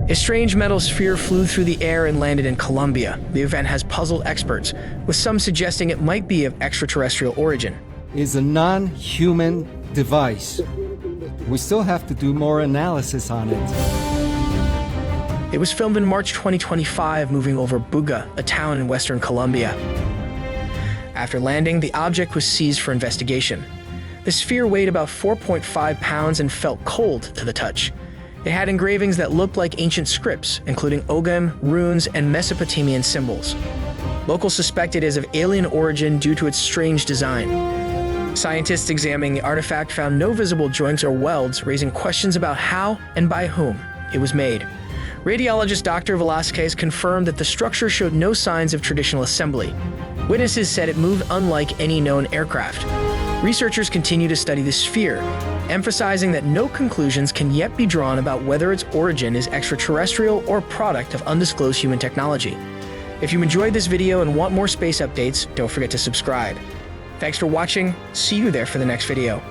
A strange metal sphere flew through the air and landed in Colombia. The event has puzzled experts, with some suggesting it might be of extraterrestrial origin. Is a non-human device. We still have to do more analysis on it. It was filmed in March 2025, moving over Buga, a town in western Colombia. After landing, the object was seized for investigation. The sphere weighed about 4.5 pounds and felt cold to the touch. It had engravings that looked like ancient scripts, including Ogham, runes, and Mesopotamian symbols. Locals suspect it is of alien origin due to its strange design. Scientists examining the artifact found no visible joints or welds, raising questions about how and by whom it was made. Radiologist Dr. Velazquez confirmed that the structure showed no signs of traditional assembly. Witnesses said it moved unlike any known aircraft. Researchers continue to study the sphere, emphasizing that no conclusions can yet be drawn about whether its origin is extraterrestrial or product of undisclosed human technology. If you enjoyed this video and want more space updates, don't forget to subscribe. Thanks for watching. See you there for the next video.